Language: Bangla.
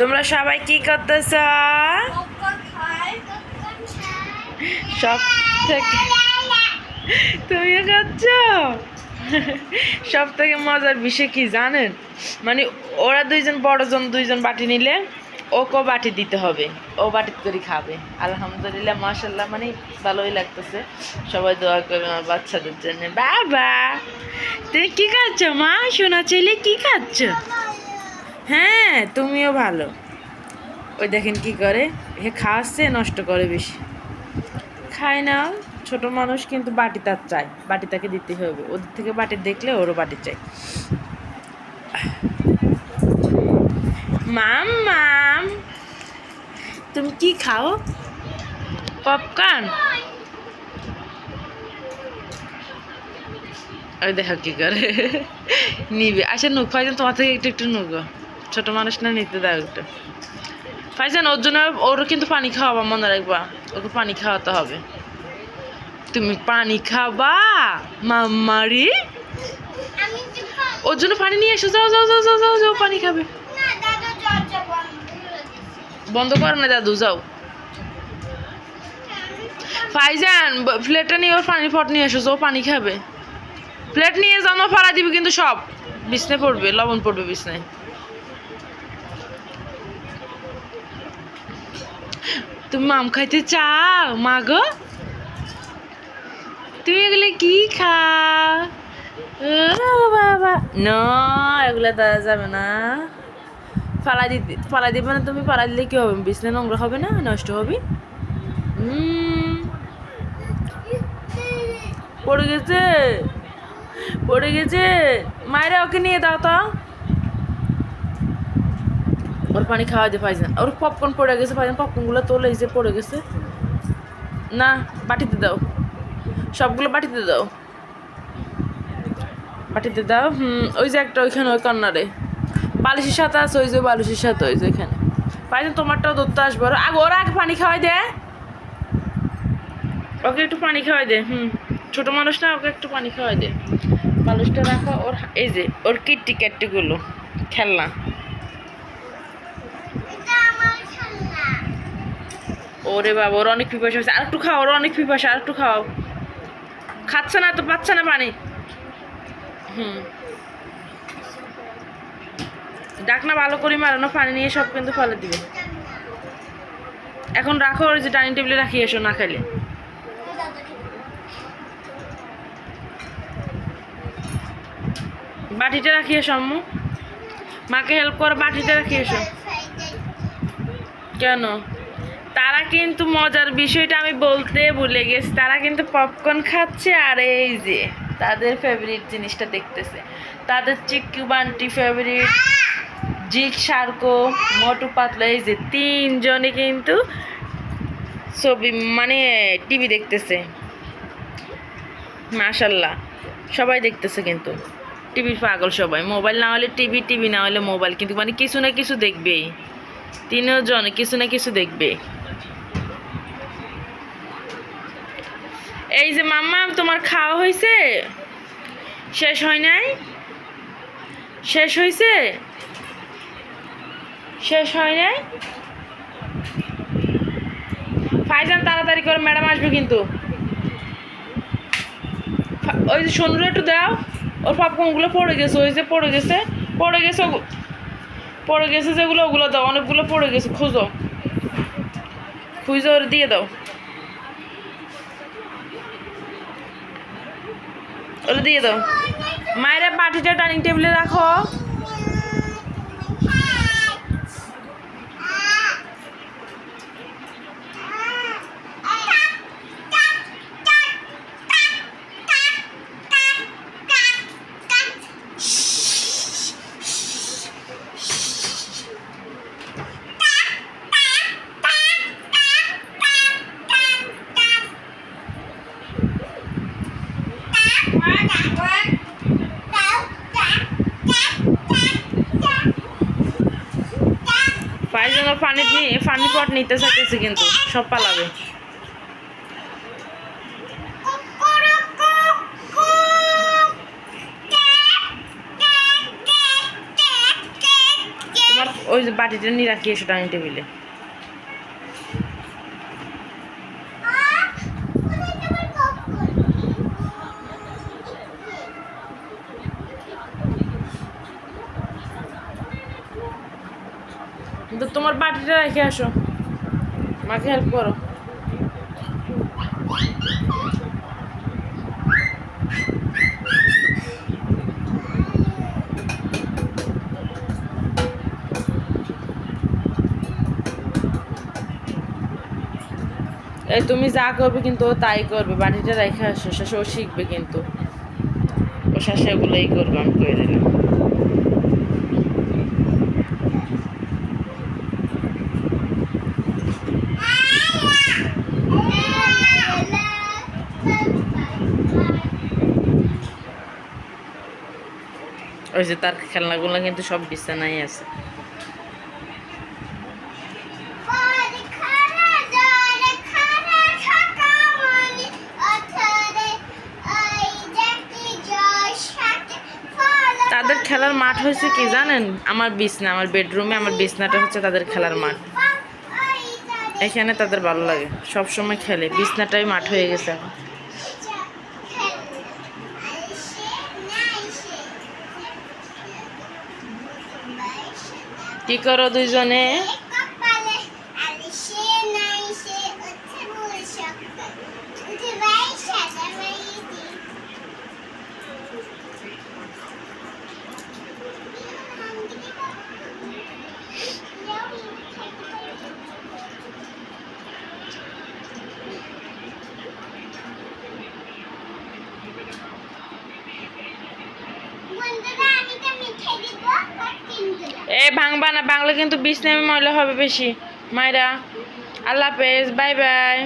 তোমরা সবাই কি করতেছ? সব থেকে তুমিও খাচ্ছ? সব থেকে মজার বিষয় কি জানেন? মানে ওরা দুইজন বড়জন দুইজন বাটি নিলে ওকেও বাটি দিতে হবে, ও বাটি করে খাবে। আলহামদুলিল্লাহ মাশাল্লাহ, মানে ভালোই লাগতেছে। সবাই দোয়া করবে আমার বাচ্চাদের জন্য। বাবা তুমি কি খাচ্ছ মা? সোনা ছেলে কি খাচ্ছ? হ্যাঁ তুমিও ভালো। ওই দেখেন কি করে, হে খাওয়াচ্ছে, নষ্ট করে বেশি। খায় না, ছোট মানুষ কিন্তু বাটি তার চাই, বাটি তাকে দিতে হবে। ওদের থেকে বাটি দেখলে ওরও বাটি চাই। মাম মাম তুমি কি খাও? পপকর্ন? ওই দেখো কি করে নিবে। আচ্ছা নুক ফাইজান, তোমার থেকে একটু একটু নুক, ছোট মানুষ না, নিতে দাও একটু। ফাইজান ওর জন্য, ওর কিন্তু পানি খাওয়াবা, মনে রাখবা, ওকে পানি খাওয়াতে হবে। তুমি পানি খাবা মাম্মারি? ওর জন্য পানি নিয়ে এসো, যাও যাও যাও যাও যাও যাও, পানি খাবে। বন্ধ কর না দাদু, যাও। ফাইজান প্লেটটা নিয়ে ওর পানির পট নিয়ে এসো, ও পানি খাবে। প্লেট নিয়ে যাও না, ফাড়া দিবে কিন্তু সব, বিছনে পড়বে, লবণ পড়বে বিছনায়। তুমি মাম খাইতে চাও মা গো? তুমি এগুলো কি খাও? ও বাবা না, এগুলো দেওয়া যাবে না। ফালা দিবে না তুমি? ফালা দিলে কি হবে? বিছনা নোংরা হবে না, নষ্ট হবে। পড়ে গেছে, পড়ে গেছে। মায়েরা ওকে নিয়ে দাও তো, ওর পানি খাওয়া দে ফাইজান। ওর পপকর্ন পড়ে গেছে ফাইজান, পপকর্নগুলো তোলে যে পড়ে গেছে। না বাটিতে দাও, সবগুলো বাটিতে দাও, বাটিতে দাও। ওই যে একটা ওইখানে, ওই কর্নারে বালিশের সাথে আছে, ওই যে বালিশের সাথে, ওই যে এখানে। ফাইজান তোমারটাও ধরতে আসবো। আগে ওরা আগে পানি খাওয়াই দে, ওকে একটু পানি খাওয়াই দে। ছোট মানুষ না, ওকে একটু পানি খাওয়াই দে। বালিশটা রাখো ওর, এই যে ওর কিট্টি ক্যাট্টিগুলো খেলনা। ওরে বাবা, ওর অনেক পিপাসা হয়েছে, আর একটু খাও, ওর অনেক পিপাসা, আর একটু খাও। খাচ্ছে না তো, পাচ্ছে না পানি। ডাকনা ভালো করে মারানো, পানি নিয়ে সব কিন্তু ফেলে দিবে। এখন রাখো, ওর যে ডাইনিং টেবিলে রাখিয়ে এসো, না খাইলে। বাটিটা রাখিয়ে এসো আম্মু, মাকে হেল্প করো, বাটিটা রাখিয়ে এসো। কেন? তারা কিন্তু মজার বিষয়টা আমি বলতে ভুলে গেছি, তারা কিন্তু পপকর্ন খাচ্ছে আর এই যে তাদের ফেভারিট জিনিসটা দেখতেছে। তাদের চিক্কু বান্টি ফেভারিট, জিক সার্কো, মোটু পাতলা, এই যে তিনজনে কিন্তু ছবি মানে টিভি দেখতেছে। মাশাল্লাহ সবাই দেখতেছে কিন্তু, টিভির পাগল সবাই। মোবাইল না হলে টিভি, টিভি না হলে মোবাইল, কিন্তু মানে কিছু না কিছু দেখবেই, তিনজন কিছু না কিছু দেখবে। এই যে মাম্মা, তোমার খাওয়া হয়েছে? শেষ হয় নাই? শেষ হয়েছে? শেষ হয় নাই? ফাইজান তাড়াতাড়ি করে, ম্যাডাম আসবে কিন্তু। ওই যে সোনুরে একটু দাও, ওর পপকর্নগুলো পড়ে গেছে, ওই যে পড়ে গেছে, পড়ে গেছে, পড়ে গেছে যেগুলো, ওগুলো দাও, অনেকগুলো পড়ে গেছে, খুঁজো, খুঁজো ওর দিয়ে দাও, ওটা দিয়ে দাও। মায়েরা বাটিটা ডাইনিং টেবিলে রাখো। ফাইজান পানি পট নিতে চাইতেছে কিন্তু সব পালাবে। তোমার ওই ওই যে বাটিটা নিয়ে রাখি এসো ডাইনিং টেবিলে। কিন্তু তোমার বাটিটা রেখে আসো, মাকে হেল্প করো। এই তুমি যা করবে কিন্তু ও তাই করবে, বাটিটা রেখে আসো, শেষে ও শিখবে কিন্তু, ও শেষে এগুলোই করবে, আমি করে দিলাম। ওই যে তার খেলনাগুলো কিন্তু সব বিছানায় আছে। তাদের খেলার মাঠ হয়েছে কি জানেন, আমার বিছনা, আমার বেডরুমে আমার বিছনাটা হচ্ছে তাদের খেলার মাঠ। এখানে তাদের ভালো লাগে, সব সময় খেলে, বিছনাটাই মাঠ হয়ে গেছে এখন। কি করো দুইজনে? এ ভাঙবা না, বাংলা কিন্তু বিছনামে ময়লা হবে বেশি। মায়েরা আল্লাহ হাফেজ, বাই বাই।